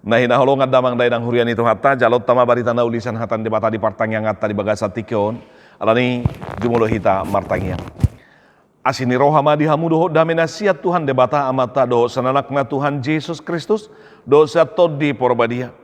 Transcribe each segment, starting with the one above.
Nah hinaholongan damang dainang hurian itu hatta jalot tama barita na ulisan hatan di bata di partang yang hatta di bagasa tikion alani jumulo hita martangian. Asini rohama dihamudoho dame nasihat Tuhan debata amata do sananakna Tuhan Yesus Kristus do satodi porbadia.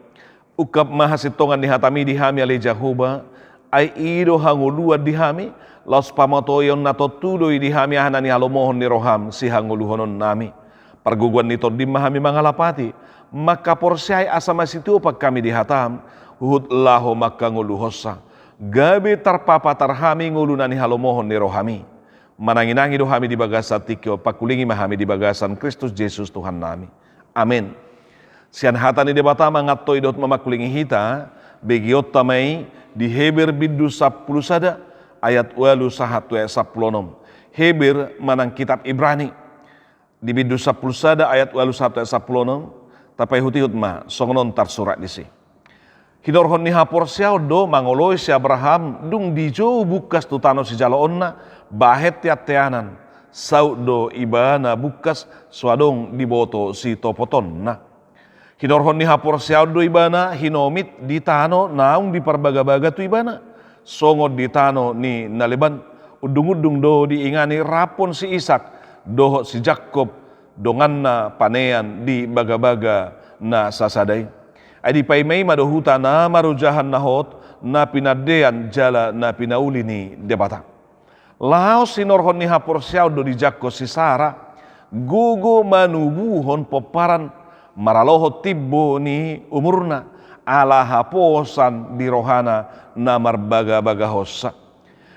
Ukap mahasitongan dihatami dihami ale Jahoba ai ido hangulua dihami laos pamatoyon nato tudoi dihami ahanani halomohon ni roham si hanguluhonon nami. Perguguan nito dimahami mangalapati maka porsiai asama situ pak kami dihatam hud laho maka nguluhosa gabe tarpapa tarhami ngulunani halomohon ni rohami. Mananginangi dohami di bagasa tikyo pakulingi mahami di bagasan Kristus Yesus Tuhan nami. Amin. Sian hatani debata mangatoi dot mamakulingi hita begiot tamai di Heber bidu 10 sada ayat 21 ayat 10. Heber manang kitab Ibrani di bidu 10 sada ayat 21 ayat 10 tapai hutihut ma songnon tar surat disi. Hidorhon ni hapor siao do mangoloi si Abraham dung dijo bukas tutano si jalo onna bahet tiat teanan sau do ibana bukas suadong diboto si topoton na. Hidorhon ni hapor siao do ibana hinomit di tano naung di parbaga-baga tu ibana songod di tano ni naleban udung-udung do diingani rapon si Ishak doho si Jakob dongan na panean di baga-baga na sasadai. Adi paimei madohuta na marujahan nahot na pinadean jala na pinaulini debata. Lao sinorhon ni hapor siao do di Jakko si Sara gugu manubuhon poparan maraloho tibbo ni umurna ala haposan di rohana na marbaga-baga hossa.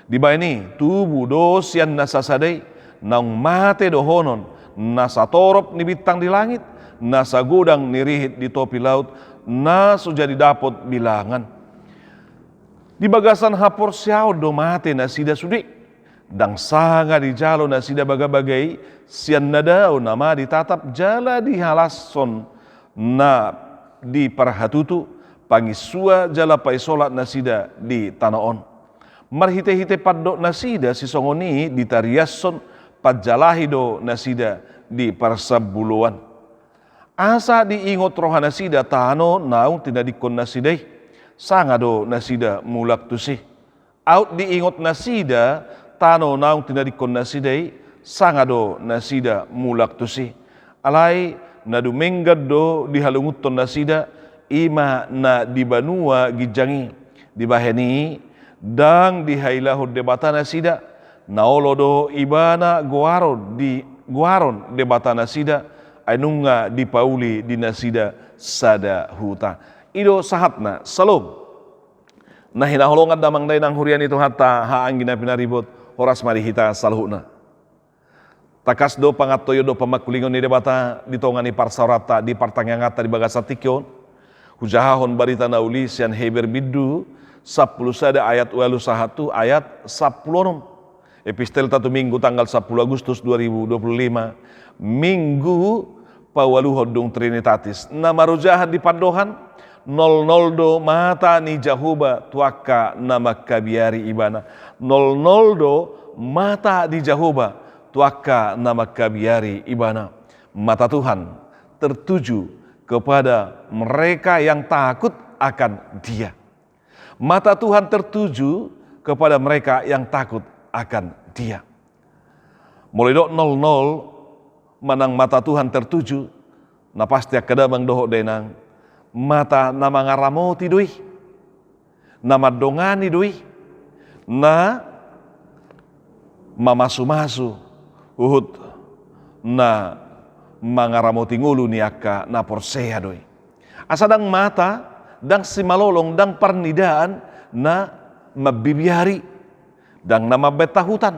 Di baini tubuh dosian nasasadai nang mate dohonon nasa torop ni bintang di langit nasa gudang nirihit di topi laut na sujadi dapot bilangan. Di bagasan hapor siao do mate na sida sudi dang sanga di jalo na sida baga-bagai sian nadao nama ditatap jala di halason na di parhatutu pangisua jala paisolat na sida di tanaon. Marhite-hite paddo na sida si songoni di tariason padjalahido na sida di parsabuluan. Asa diingot rohana sida tano naung tinadikon nasidai sangado nasida mulak tusi. Out diingot nasida tano naung tinadikon nasidai sangado nasida mulak tusi. Alai nadumenggad do dihalunguton nasida ima na dibanua gijangi dibaheni dang dihailahod debata nasida naolo do ibana guaron debata nasida ainunga di pauli di nasida sada huta. Ido sahatna salom. Nah hinaholongan damang dainang hurian itu hatta haanggina pinaribot horas marihita salhuna. Takas do pangatoyo do pamakulingon ni debata ditongani parsarata di partangangata di bagasa tikyon. Hujahahon barita nauli sian Heber bidu 10 sada ayat 21 ayat 10. Epistel tatu minggu tanggal 10 Agustus 2025 minggu pawaluhodung Trinitatis na marujahan di pandohan 00 do mata ni Jahoba tuaka nama kabiari ibana 00 do mata di Jahoba tuaka nama kabiari ibana. Mata Tuhan tertuju kepada mereka yang takut akan Dia. Mata Tuhan tertuju kepada mereka yang takut akan Dia. Mulai do 00 manang mata Tuhan tertuju na pasti akadamang doho denang mata nama ngaramoti dui nama dongani dui na mamasu-masu uhud na mangaramoti ngulu niaka na porsea dui asadang mata dang simalolong dang parnidaan na mabibiari dang nama betahutan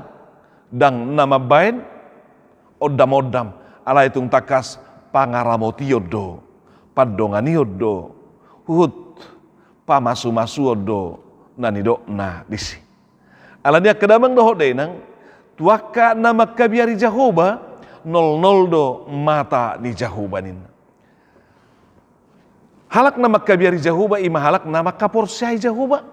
dang nama bain odam-odam ala itung takas pangaramotiodo padonganiodo hut pamasu-masuodo nanido na disi ala dia kedamang doho denang tuaka nama kabiari Jahoba 00 do mata ni Jahobanin halak nama kabiari Jahoba ima halak nama kaporsiai Jahoba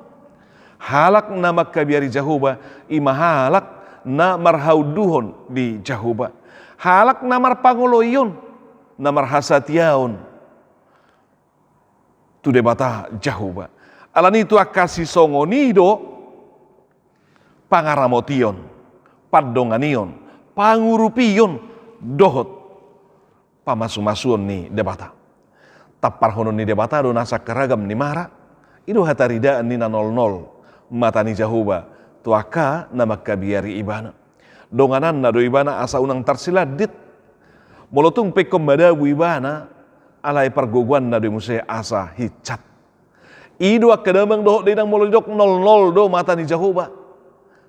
halak nama kabiari Jahoba ima halak na marhauduhon di Jahoba halak namar pangoloyon namar hasatiaon tu debata Jahuba. Alani tu akasi songonido pangaramotion, padonganion, pangurupion, dohot pamasu-masuon ni debata. Tapar honon ni debata do nasa keragam ni mara, ido hataridaan ni na 00 mata ni Jahuba, tuaka nama kabiari ibana. Donganan na do ibana asa unang tarsiladit, molotung pekom badabu ibana, alay pargoguan na do muse asa hicat. Ido akadamang dohot dinang molojok 00 do mata ni Jahuba,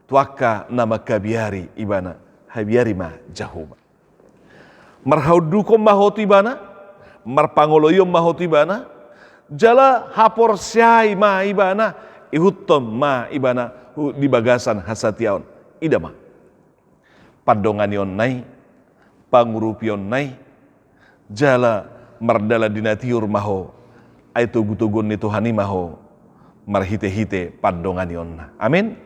tuaka nama kabiari ibana, habiari ma Jahuba. Marhaudukom mahoti ibana, marpangoloyom mahoti ibana, jala hapor syai ma ibana, ihutom ma ibana, di bagasan hasatiaon, idama. Padonganion nai, pangurupion nai, jala mardala dinatiur maho, ay tugutugon ni Tuhani maho, marhite-hite padonganion na. Amin.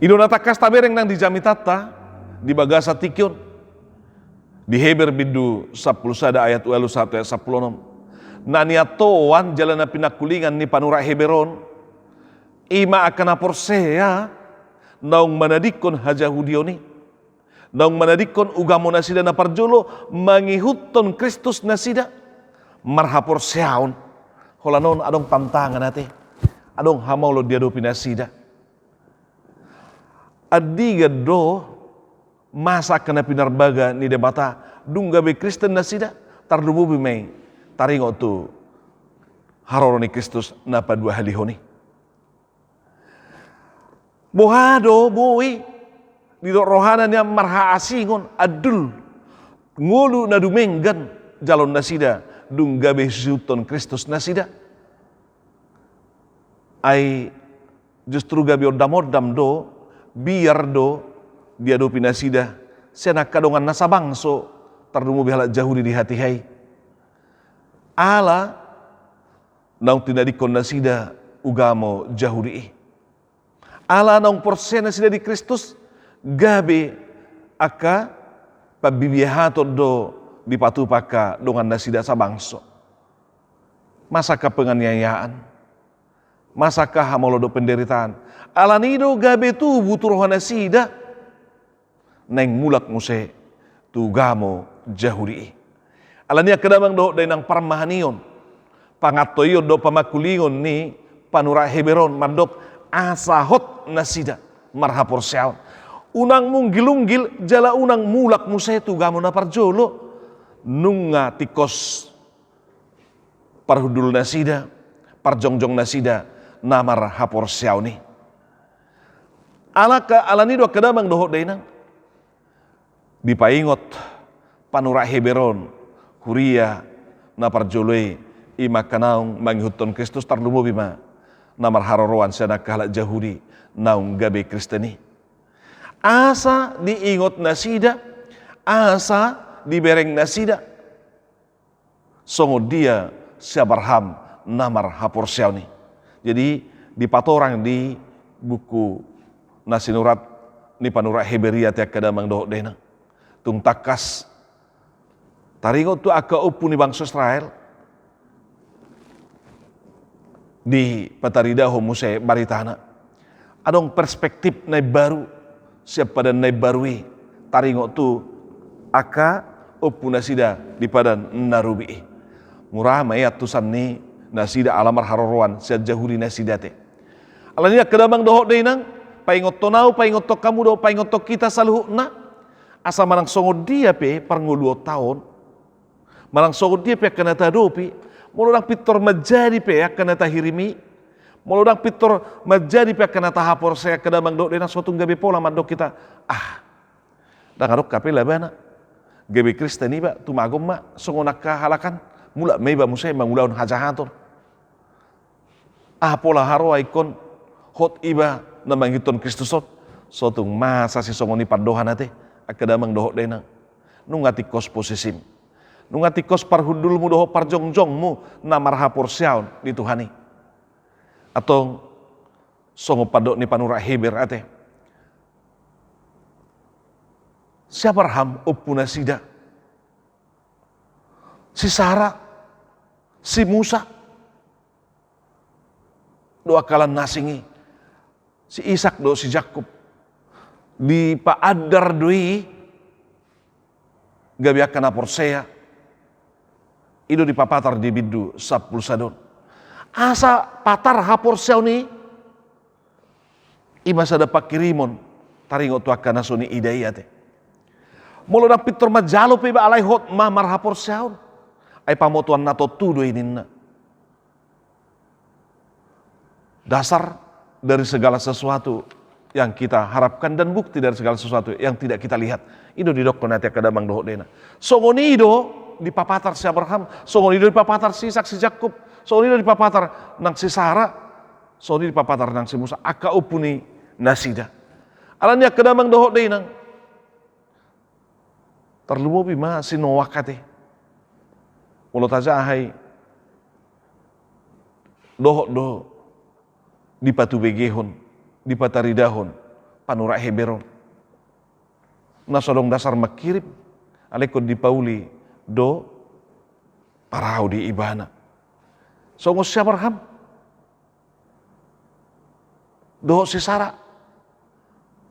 Idonatakas tabereng nang dijamitata, di bagasa tikyon, di Heber bidu 10 sada ayat 1 ayat 10. Naniatoan jalan na pinakulingan ni panura Heberon, ima akan aporsea, naung manadikon hajahudioni, naung manadikon ugamo nasida na parjolo, mangihuton Kristus nasida, marhapor seaon, holanon adong tantangan nate, adong hamaulo diado pinasida. Adiga do masa kena pinarbaga ni debata dungga be Kristen nasida tardubu bimei taringo tu haroroni Kristus napa dua halihoni. Bohado boi di rohanan yang marha asingon adul ngulu na dumenggan jalon nasida dungga be suton Kristus nasida. Ai justru gabi odam-odam do biar do dia do pinasida senak kadongan nasabangso tardumu bihala jahudi di hati hai ala naung tinadikon nasida ugamo jahudi ala naung porsen nasida di Kristus gabe aka pabibiyahato do dipatupaka dongan nasida sabangso masaka penganiayaan masaka hamolodo penderitaan alanido gabe tu butuh rohana sida neng mulak muse tu gamo jahudi alania kedamang do dainang parmahanion pangatoyon do pamakulingon ni panura Heberon mandok asahot nasida marhapor seaon unang munggil-unggil jala unang mulak muse tu gamo na parjolo nunga tikos parhudul nasida parjongjong nasida namar hapor seaoni alaka alanido kedamang dohot dainang dipaingot panura Heberon huria na parjoloi ima kanaung manghuton Kristus tarlumo bima namar haroroan sana kahala jahudi naung gabe Kristeni asa diingot nasida asa dibereng nasida songo dia siabarham namar hapor seaoni. Jadi dipatorang di buku nasinurat ni panura Heberia tiak kadamang dohot dena tung takas taringo tu aka upu ni bangsa Israel di patarida homuse baritana adong perspektif nai baru siap pada nai barui taringo tu aka upu nasida di padan narubi murah mayat tusan ni nasida alamar haroroan siap jahuri nasida te alania kadamang dohot denang paingot tonau paingot to kamu do paingot to kita saluhna asa manang songo dia pe parnguluo tahun manang songo dia pe kana tadopi molodang pitor majadi pe kana tahirimi molodang pitor majadi pe kana tahapor saya kadamang do denang sotung gabe pola mandok kita dangarok kape labana gabe Kristen iba tumagom ma songo nakahalakan mula meiba musai mangulaun hajahator pola haro ikon hot iba na manghiton Kristusot sotung masa si songo ni pandohan ate akadamang dohot denang nungati kos posisim nungati kos parhudulmu doho parjongjongmu na marhapor siaon di Tuhani atau songo padok ni panura Heber ate siapa raham opuna sida si Sarah si Musa doa kalan nasingi, si Ishak do si Jakub di paadar doi gabiakan aporsea ido di papatar di bidu 10 sadon asa patar haporsea ni ima sada pakirimon taringo tu akan nasuni idayate molo na pitor majalo pe ba alai hot ma mar haporsea ai pamotuan nato tudo ininna dasar dari segala sesuatu yang kita harapkan dan bukti dari segala sesuatu yang tidak kita lihat. Ido di dokter nanti kadamang dohok dena. Songoni ido di papatar si Abraham, songoni ido di papatar si Ishak si Jakub, songoni ido di papatar nang si Sarah, songoni di papatar nang si Musa. Aka upuni nasida. Alanya kadamang dohok dena. Terlubo bima si Noah kate. Mulut aja ahai dohok dohok di patu begehon, di pataridahon, panura heberon. Nasodong dasar makirip, alekon di pauli do parau di ibana. Songo si Abraham, do si Sarah,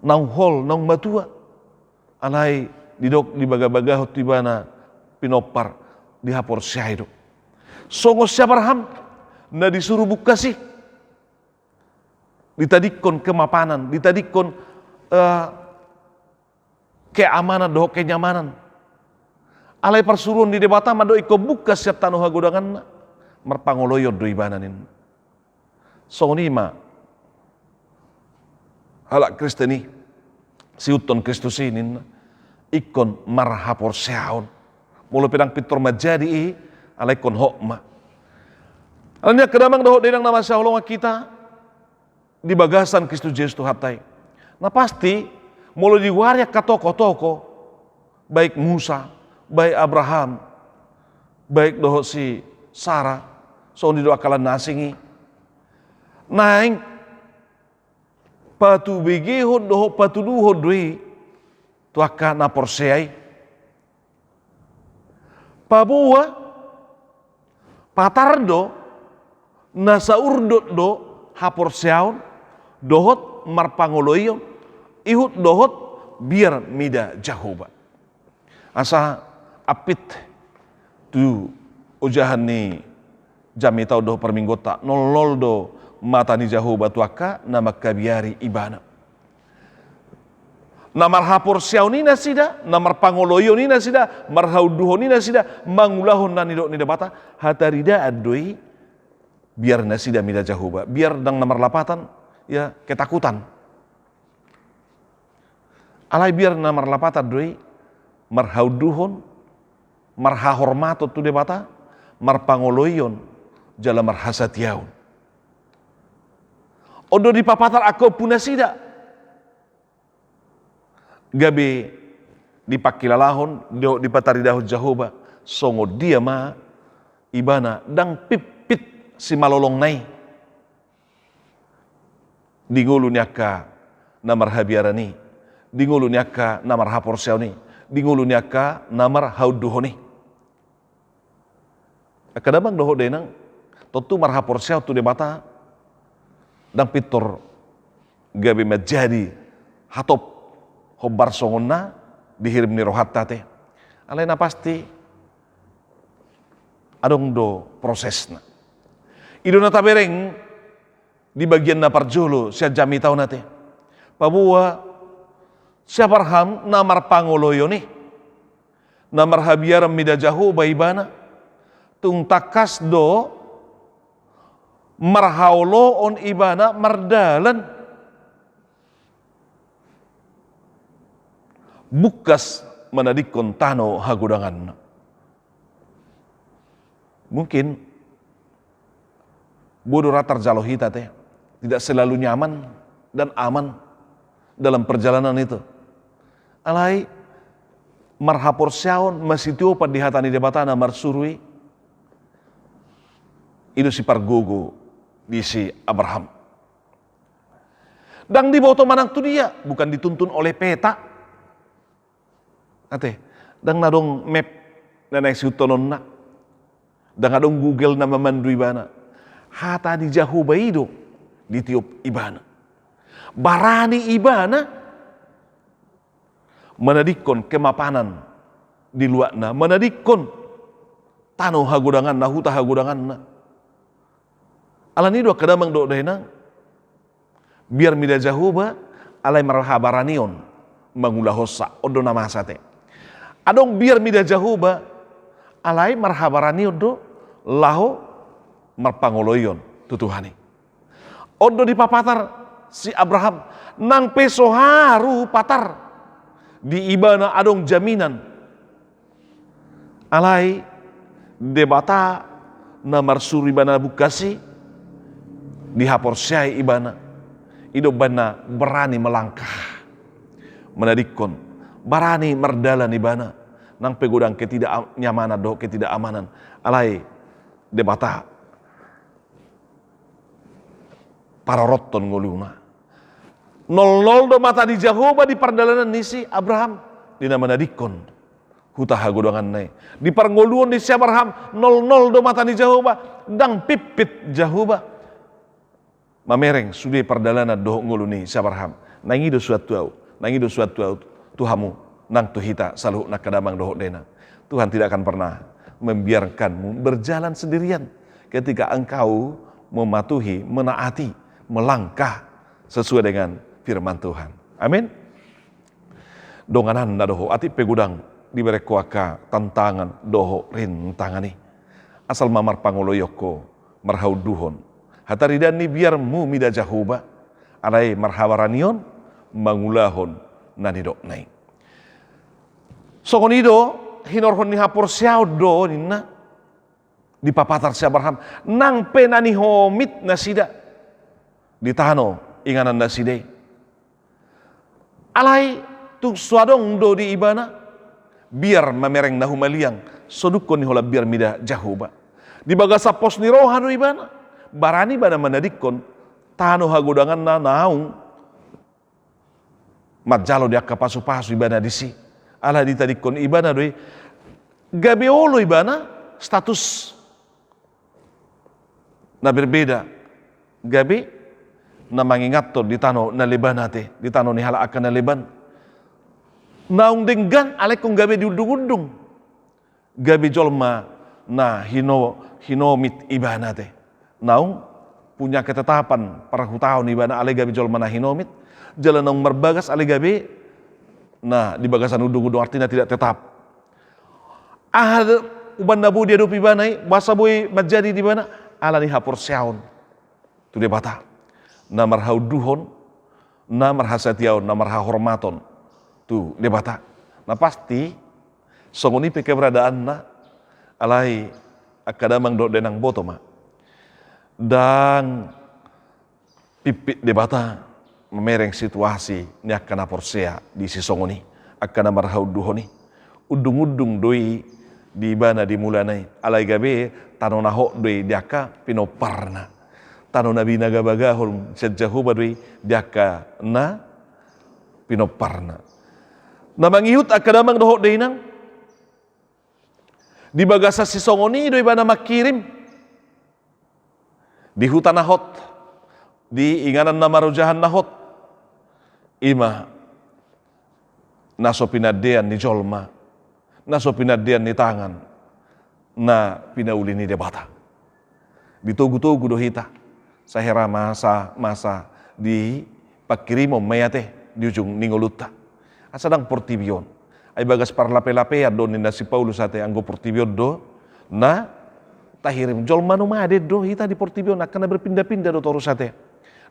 nang hol, nang matua, alai di dok di baga-bagahot di bana pinopar di hapor syaido. Songo si Abraham, na disuruh buka sih. Ditadikon kemapanan, ditadikon keamanan, doh kenyamanan. Alai persuruhan di debata mado iko buka siap tanuh hagodangan merpangoloyo do ibananin. Sonima halak Kristeni siuton Kristus ini ikon marhapor seaon. Mulu pedang pitor majadi alai kon hokma. Alanya kedamang doh denang nama syahulunga kita di bagasan Kristus Yesus Tuhatai. Nah pasti mulai diwaria ke toko-toko baik Musa, baik Abraham, baik doho si Sarah, so di doa kalan nasingi. Naing patu begehon doho patu duho doi tuaka na porseai. Pabua patardo nasa urdot do haporseaon dohot marpangoloyo ihut dohot biar mida jahoba asa apit tu ujahan ni jami tau doh perminggota nolol do mata ni jahoba tuaka nama kabiari ibana namar haporseaon ni nasida namar pangoloyo ni nasida marhauduho ni nasida mangulahon na nidok ni debata hatarida adoi biar nasida mida jahoba biar dang namar lapatan ya ketakutan. Alai biar namar lapata doi marhauduhon marhahormatot tu debata marpangoloyon jala marhasatiaun. Odo di papatar aku punasida gabe di pakilalahon di pataridahon jahoba songo dia ma ibana dang pipit si malolong nai dingulu nyaka namar habiarani, dingulu nyaka namar haporseoni, dingulu nyaka namar hauduhoni. Kadabang doho denang, tentu mar haporseo tu debata, dang pitor gabi majadi hatop hobar songonna dihirim ni rohat tate. Alena pasti adong do prosesna. Idona tabereng di bagian na parjolo siya jami tau nate. Pabua siya Abraham namar pangoloyo ni. Namar habiaram mida jaho baibana. Tung takas do marhaulo on ibana mardalan. Bukas manadikon tano hagudangan. Mungkin bodoh ratar jalohita teh tidak selalu nyaman dan aman dalam perjalanan itu. Alai marhaporseaon masih tiopat di hatani debatana marsurui itu si pargogo di si Abraham. Dang di boto manang tu dia bukan dituntun oleh peta. Ate, dang nadong map nanay si utonon na. dengan dong Google nama mandu ibana. Hata di Jahuba itu ditiup ibana. Barani ibana menadikon kemapanan di luarna, menadikon tano hagudangan na huta hagudangan na. Alani do kadamang do dena biar mida Jahuba alai marhabaranion mangula hossa odo nama sate. Adong biar mida Jahuba alai marhabaranion do laho marpangoloyon tutuhani. Odo di papatar si Abraham nang peso haru patar di ibana adong jaminan alai debata na marsuri bana bukasi dihapor syai ibana ido bana berani melangkah menadikon barani merdalan ibana nang pegodang ketidak nyamanan do ketidak amanan alai debata para roton ngoluna 00 do mata di Jahuba di perdalanan nisi Abraham dina menadikon huta hagodangan nai di parngoluon di si Abraham 00 do mata di Jahuba dang pipit Jahuba mamereng sudah perdalanan doh ngoluni si Abraham nangido suatu Tuhamu nang tuhita saluh nak kadamang doh dena. Tuhan tidak akan pernah membiarkanmu berjalan sendirian ketika engkau mematuhi, menaati, melangkah sesuai dengan firman Tuhan. Amin. Donganan na doho ati pegudang diberi kuaka tantangan doho rintangani asal mamar pangoloyoko marhau duhon hataridan ni biar mu mida Jahuba alai marhawaranion mangulahon nanidok nai sokonido hinorhon ni hapor siao do nina di papatar si Abraham nang penani homit nasida ditano inganan naside alai tung suadong do di ibana biar mamereng nahumaliang sodukon ni hola biar mida Jahuba di bagasa pos ni rohanu ibana barani bana menadikon tano hagodangan na naung majalo dia kapasu-pasu ibana disi ala ditadikon ibana doi gabeolo ibana status na berbeda gabe na mangingato di tano na lebanate di tano ni hala akan na leban naung denggan alek kong gabe diudung-udung gabe jolma na hinomit ibanate naung punya ketetapan para hutahun ibana ale gabi jol mana hinomit jalan nang merbagas ale gabi nah di bagasan udung-udung artinya tidak tetap uban nabu dia dupi banai basa boy majadi di bana ala ni hapor siaon tu dia bata na marhau duhon na marhasatiaon na marha hormaton tu dia bata nah pasti songoni pe keberadaan na alai akadamang do denang botoma dan pipit debata memereng situasi ni akan aporsea di sisongoni akan marhau duhoni udung-udung doi di bana di mulanai alai gabe tano naho doi diaka pinoparna tano nabi naga bagahol sejahuba doi diaka na pinoparna na mangihut akadamang doho doi nang di bagasa sisongoni doi bana makirim di hutan nahot di inganan nama rojahan nahot ima naso pinadean ni jolma naso pinadean ni tangan na pinauli ni debata ditugu-tugu dohita sahera masa di pakirimo mayate di ujung ningoluta asadang portibion ay bagas parlape-lapea do ni si Paulus ate anggo portibion do na tahirim jol manu made do hita di portibion akan berpindah-pindah do torusate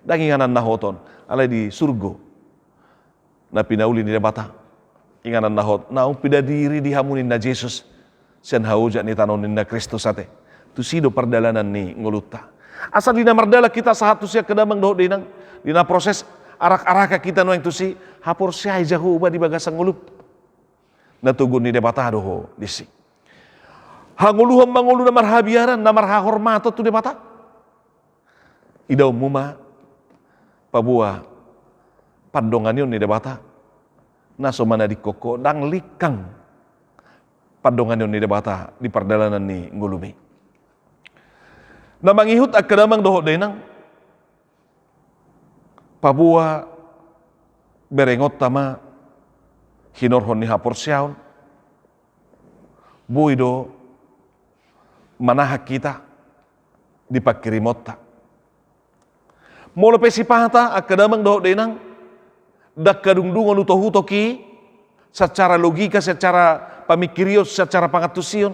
danginganan nahoton alai di surgo na pinauli ni debata inganan nahot naung pida diri dihamunin na Jesus sian hauja ni tanonin na Kristus ate tu sido perdalanan ni ngoluta asal dina mardala kita sahatu sia kedamang do dinang dina proses arak-araka kita no yang tu si hapor sia Jahuba di bagasang ngulup na tugun ni debata do disi hanguluham mangulu na marhabiaran na marha hormato tu debata idaw muma pabua padongan yun ni debata naso mana di koko dang likang padongan yun ni debata di perdalanan ni ngulumi mangihut akadamang doho denang pabua berengot tama hinorhon ni hapor siaun buido manahak kita dipakirimota molo pesipata akadamang doho denang dak kadungdungan utoh-utoki secara logika, secara pamikirio, secara pangatusion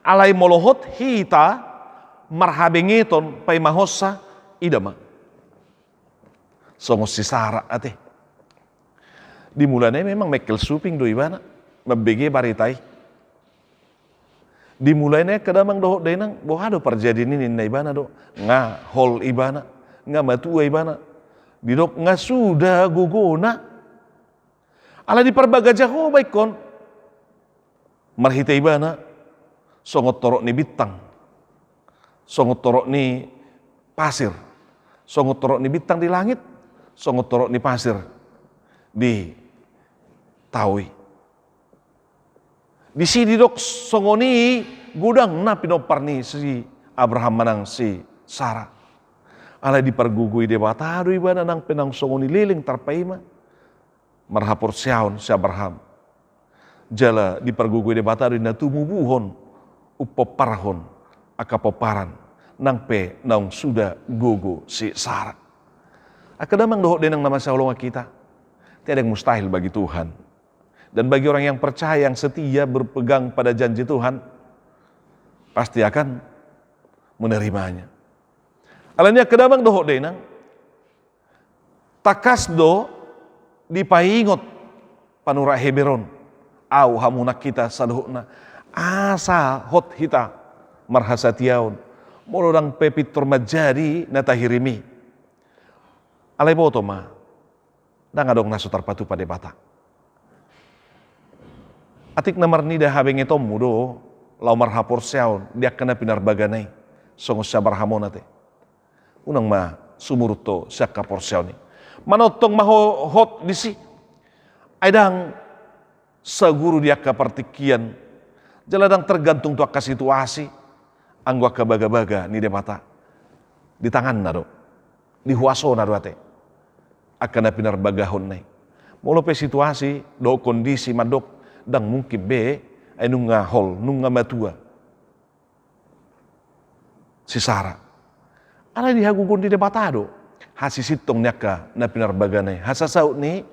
alai molohot hita marhabengeton pai mahossa idama songos sisara ate dimulanya memang mekel suping do ibana mabege baritai dimulainya kadamang doho denang bohado perjadi ini na ibana do nga hol ibana nga matua ibana didok nga sudah gugona ala di perbagaja ho baik kon marhita ibana songot torok ni bitang songot torok ni pasir songot torok ni bitang di langit songot torok ni pasir di tawi di sini dok songoni gudang na pinopar ni si Abraham manang si Sarah ala di pergugui debatado ibana nang penang songoni liling tarpaima marhapor siaun si Abraham jala di pergugui debatado na tumubuhon upoparhon akapoparan nang pe nang sudah gugu si Sarah akadamang doho denang nama saulonga kita tiada yang mustahil bagi Tuhan dan bagi orang yang percaya yang setia berpegang pada janji Tuhan pasti akan menerimanya. Alanya kadamang doho denang takas do dipaingot panura Heberon au hamuna kita saluhna asa hot hita marhasatiaun molodang pepitor majadi natahirimi alai boto ma dangadong naso tarpatu pada bata atik namar nida habengetom mudo lau marhapor siaun dia kena pinar baganai songos sabarhamonate unang ma sumuruto siak kapor siaun ni manotong maho hot disi aidang saguru dia kapartikian jaladang tergantung tuak ka situasi anggua ka baga-baga ni debata di tangan nado di huaso nado ate akan na pinar bagahon nai molo pe situasi do kondisi madok dang mungkin be ay nunga hol nunga matua si Sarah ala di hagugon di debatado hasisitong nyaka na pinar baganay hasasaut ni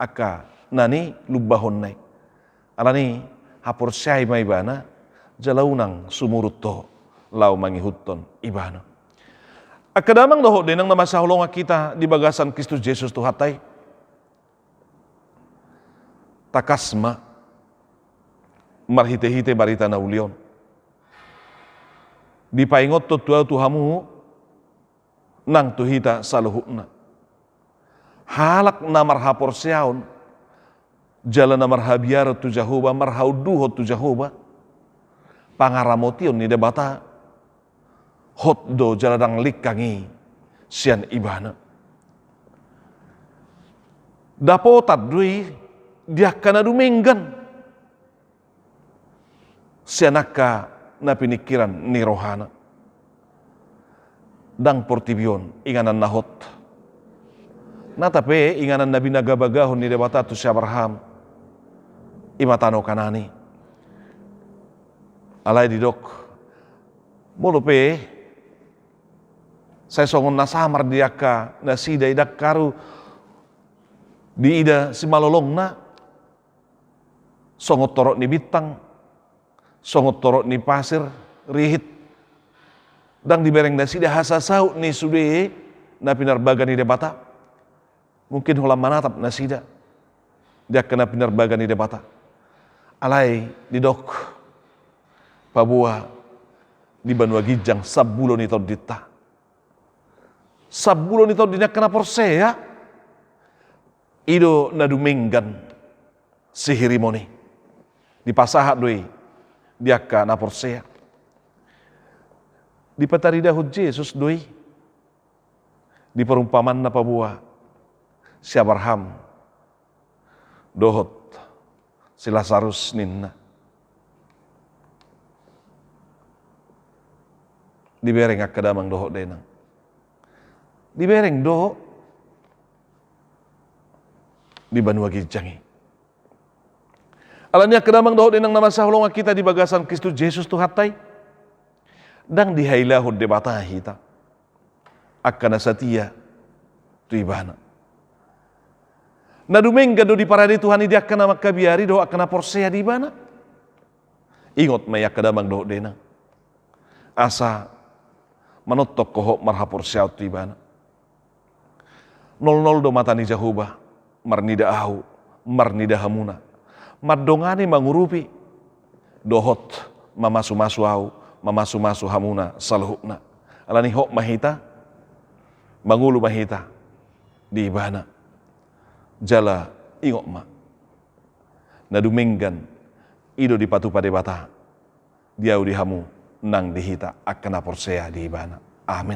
aka nani lubahon nai ala ni hapor syai may ibana jalaunang sumurut to lau mangihuton ibana akadamang doho denang nama saulonga kita di bagasan Kristus Yesus tu hatai takasma marhite-hite barita na ulion dipaingot to tua tuhamu nang tuhita saluhukna halak na marhapor siaun jalan na marhabiar tu Jahoba marhauduho tu Jahoba pangaramotion ni debata hot do jaladang likangi sian ibana dapotat dui dia kana dumenggan sianaka na pinikiran ni rohana dang portibion inganan nahot natape inganan nabi nagabagahon ni debata tu si Abraham imatano kanani alay didok mulupe saya songon nasamar diaka nasida idak karu di ida si malolong na songot torok ni bitang songot torok ni pasir rihit dang dibereng nasida hasasau ni sude na pinarbaga ni debata mungkin holam manatap nasida dia kena pinarbaga ni debata alai didok pabua di Banua Gijang sabulo ni todita sabulo ni todina kena porsea ido nadumenggan sihirimoni di pasahat doi dia kana porsea di patarida hud Yesus doi di perumpamaan na pabua si Abraham dohot si Lazarus ninna Dibereng akadamang doho denang. Dibereng doho di Banua Gijangi. Alanya akadamang doho denang nama saholonga kita di bagasan Kristus Yesus tu hatai. Dang dihailahud debata hita. Akana setia tu ibana. Na dumengga do di parade Tuhan ini akana makabiari do akana porsea di ibana. Ingot may akadamang doho denang. Asa manotok kohok marhapor siyaut tu ibana. 00 do mata ni Jahuba, marnida ahu, marnida hamuna. Madongani mangurupi, dohot mamasu-masu ahu, mamasu-masu hamuna salhukna. Alani hok mahita, mangulu mahita, di ibana. Jala ingok ma. Nadumenggan, ido di patu pada bata, diau di hamu, nang dihita, akana porsea di ibana. Amin.